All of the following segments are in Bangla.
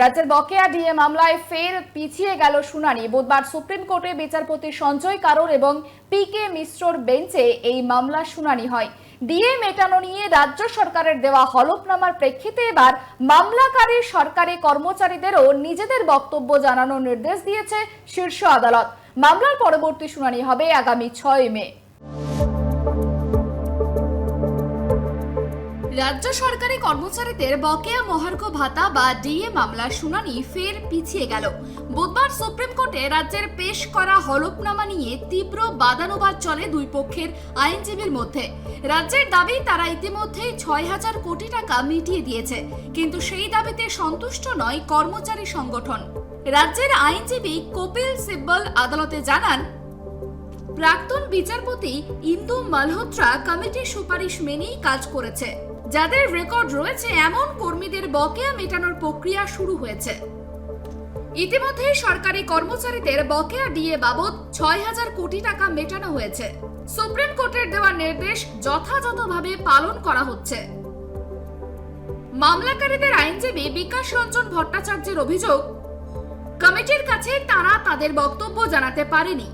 রাজ্যের বকেয়া ডিএ মামলায় ফের পিছিয়ে গেল শুনানি। বুধবার সুপ্রিম কোর্টে বিচারপতি সঞ্জয় কারোর এবং পিকে মিশ্রর বেঞ্চে এই মামলার শুনানি হয়। ডিএ মেটানো নিয়ে রাজ্য সরকারের দেওয়া হলফনামার প্রেক্ষিতে এবার মামলাকারী সরকারি কর্মচারীদেরও নিজেদের বক্তব্য জানানোর নির্দেশ দিয়েছে শীর্ষ আদালত। মামলার পরবর্তী শুনানি হবে আগামী 6 মে। রাজ্য সরকারি কর্মচারীদের বকেয়া মহার্ঘ ভাতা বা ডিএ মামলার শুনানি ফের পিছিয়ে গেল। বুধবার সুপ্রিম কোর্টে রাজ্যের পেশ করা হলফনামা নিয়ে তীব্র বাদানুবাদ চলে দুই পক্ষের আইনজীবীর মধ্যে। রাজ্যের দাবি তারা ইতিমধ্যেই 6,000 কোটি টাকা মিটিয়ে দিয়েছে, কিন্তু সেই দাবিতে সন্তুষ্ট নয় কর্মচারী সংগঠন। রাজ্যের আইনজীবী কপিল সিব্বল আদালতে জানান, প্রাক্তন বিচারপতি ইন্দু মালহোত্রা কমিটির সুপারিশ মেনেই কাজ করেছে। যাদের রেকর্ড রয়েছে এমন কর্মীদের বকেয়া মেটানোর প্রক্রিয়া শুরু হয়েছে। ইতিমধ্যে সরকারি কর্মচারীদের বকেয়া ডিএ বাবদ 6,000 কোটি টাকা মেটানো হয়েছে। সুপ্রিম কোর্টের দেওয়া নির্দেশ যথাযথভাবে পালন করা হচ্ছে। মামলাকারীদের আইনজীবী বিকাশ রঞ্জন ভট্টাচার্যের অভিযোগ, কমিটির কাছে তারা তাদের বক্তব্য জানাতে পারেনি।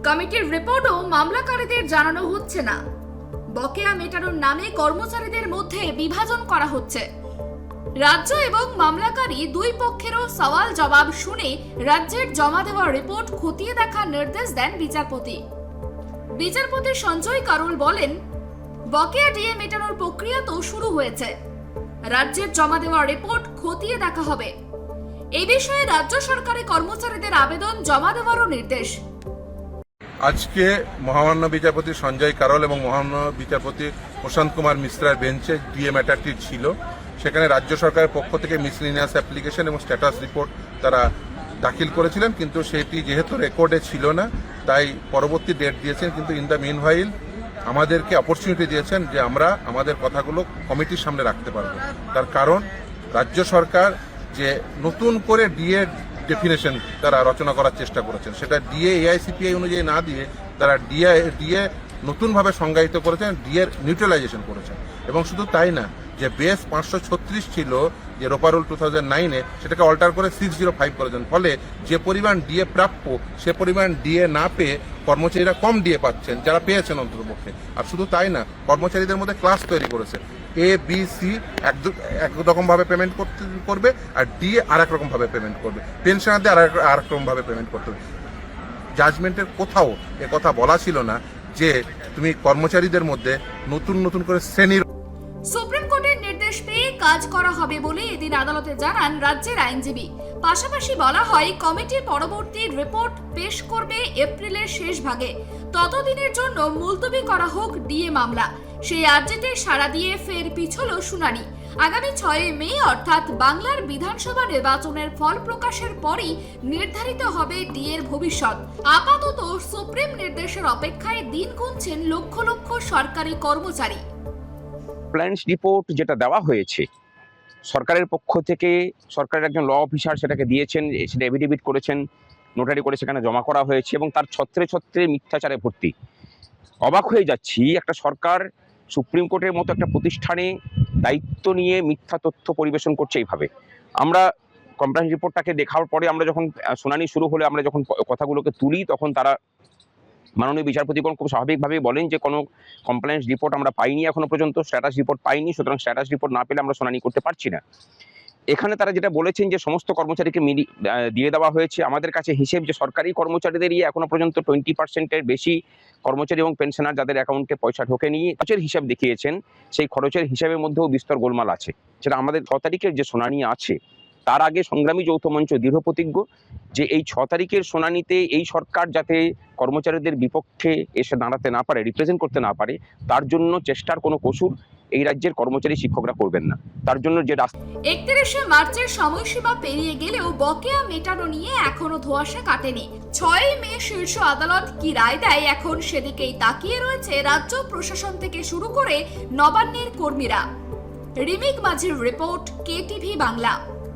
কমিটির রিপোর্টও মামলাকারীদের জানানো হচ্ছে না। বকেয়া মেটানোর নামে কর্মচারীদের মধ্যে বিভাজন করা হচ্ছে। রাজ্য এবং মামলাকারী দুই পক্ষেরও সওয়াল জবাব শুনে রাজ্যের জমা দেওয়া রিপোর্ট খতিয়ে দেখার নির্দেশ দেন বিচারপতি। বিচারপতি সঞ্জয় কারোল বলেন, বকেয়া ডিএ মেটানোর প্রক্রিয়া তো শুরু হয়েছে। রাজ্যের জমা দেওয়া রিপোর্ট খতিয়ে দেখা হবে। এই বিষয়ে রাজ্য সরকারি কর্মচারীদের আবেদন জমা দেওয়ারও নির্দেশ। আজকে মহামান্য বিচারপতি সঞ্জয় কারোল এবং মহামান্য বিচারপতি প্রশান্ত কুমার মিশ্রার বেঞ্চে ডিএ ম্যাটারটি ছিল। সেখানে রাজ্য সরকারের পক্ষ থেকে মিসলিনিয়াস অ্যাপ্লিকেশন এবং স্ট্যাটাস রিপোর্ট তারা দাখিল করেছিলেন, কিন্তু সেটি যেহেতু রেকর্ডে ছিল না তাই পরবর্তী ডেট দিয়েছেন। কিন্তু ইন দ্য মিন হোয়াইল আমাদেরকে অপরচুনিটি দিয়েছেন যে আমরা আমাদের কথাগুলো কমিটির সামনে রাখতে পারবো। তার কারণ রাজ্য সরকার যে নতুন করে ডিএ ডেফিনেশন তারা রচনা করার চেষ্টা করেছেন, সেটা ডিএ এআইসিপিআই অনুযায়ী না দিয়ে তারা ডিএ নতুনভাবে সংজ্ঞায়িত করেছেন, ডিএর নিউট্রালাইজেশন করেছেন। এবং শুধু তাই না, যে বেস 536 ছিল যে রোপারুল 2009-এ, সেটাকে অল্টার করে 605 করেছেন। ফলে যে পরিমাণ ডিএ প্রাপ্য সে পরিমাণ ডিএ না পেয়ে কর্মচারীরা কম ডিএ পাচ্ছেন, যারা পেয়েছেন অন্ততপক্ষে। আর শুধু তাই না, কর্মচারীদের মধ্যে ক্লাস তৈরি করেছে। এ বি সি একরকম ভাবে পেমেন্ট করবে, আর ডিএ আর এক রকম ভাবে পেমেন্ট করবে, পেনশনারদের আর এক রকম ভাবে পেমেন্ট করতে হবে। জাজমেন্টের কোথাও এ কথা বলা ছিল না যে তুমি কর্মচারীদের মধ্যে নতুন করে শ্রেণীর। সুপ্রিম কোর্টের নির্দেশ পেয়ে কাজ করা হবে বলে এদিন আদালতে জানান রাজ্যের আইনজীবী। পাশাপাশি বলা হয়, কমিটি পরবর্তী রিপোর্ট পেশ করবে এপ্রিলের শেষ ভাগে। ততদিনের জন্য মুলতবি করা হোক ডিএ মামলা। সেই আর্জিতে সাড়া দিয়ে ফের পিছল শুনানি। আগামী 6 মে অর্থাৎ বাংলার বিধানসভা নির্বাচনের ফল প্রকাশের পরই নির্ধারিত হবে ডিএর ভবিষ্যৎ। আপাতত সুপ্রিম নির্দেশের অপেক্ষায় দিন গুনছেন লক্ষ লক্ষ সরকারি কর্মচারী। কমপ্লায়েন্স রিপোর্ট যেটা দেওয়া হয়েছে সরকারের পক্ষ থেকে, সরকারের একজন ল অফিসার সেটাকে দিয়েছেন, সেটা এফিডেভিট করেছেন, নোটারি করে সেখানে জমা করা হয়েছে এবং তার ছত্রে মিথ্যাচারে ভর্তি। অবাক হয়ে যাচ্ছি, একটা সরকার সুপ্রিম কোর্টের মতো একটা প্রতিষ্ঠানে দায়িত্ব নিয়ে মিথ্যা তথ্য পরিবেশন করছে এইভাবে। আমরা কমপ্লায়েন্স রিপোর্টটাকে দেখার পরে আমরা যখন শুনানি শুরু হলে আমরা যখন কথাগুলোকে তুলি, তখন তারা মাননীয় বিচারপতিগণ খুব স্বাভাবিকভাবেই বলেন যে কোনো কমপ্লায়েন্স রিপোর্ট আমরা পাইনি এখনো পর্যন্ত, স্ট্যাটাস রিপোর্ট পাইনি, সুতরাং স্ট্যাটাস রিপোর্ট না পেলে আমরা শুনানি করতে পারছি না। এখানে তারা যেটা বলেছেন যে সমস্ত কর্মচারীকে দিয়ে দেওয়া হয়েছে। আমাদের কাছে হিসেব যে সরকারি কর্মচারীদেরই এখনো পর্যন্ত 20%-এর বেশি কর্মচারী এবং পেনশনার যাদের অ্যাকাউন্টে পয়সা ঢোকে নিয়ে খরচের হিসাব দেখিয়েছেন। সেই খরচের হিসাবের মধ্যেও বিস্তর গোলমাল আছে। যেটা আমাদের 6 তারিখের যে শুনানি আছে, তার আগে সংগ্রামী যৌথ মঞ্চ দৃঢ় প্রতিজ্ঞ যে এই 6 তারিখের শুনানিতে এই সরকার যাতে কর্মচারীদের বিপক্ষে এসে দাঁড়াতে না পারে, রিপ্রেজেন্ট করতে না পারে, তার জন্য চেষ্টার কোনো কসুর এই রাজ্যের কর্মচারী শিক্ষকরা করবেন না। তার জন্য যে 31শে মার্চের সময়সীমা পেরিয়ে গেলেও বকেয়া মেটানো নিয়ে এখনো ধোঁয়াশা কাটেনি। 6 মে শীর্ষ আদালত কি রায় দেয়, এখন সেদিকেই তাকিয়ে রয়েছে রাজ্য প্রশাসন থেকে শুরু করে নবান্নের কর্মীরা। রিমিক মাঝির রিপোর্ট, KTV বাংলা।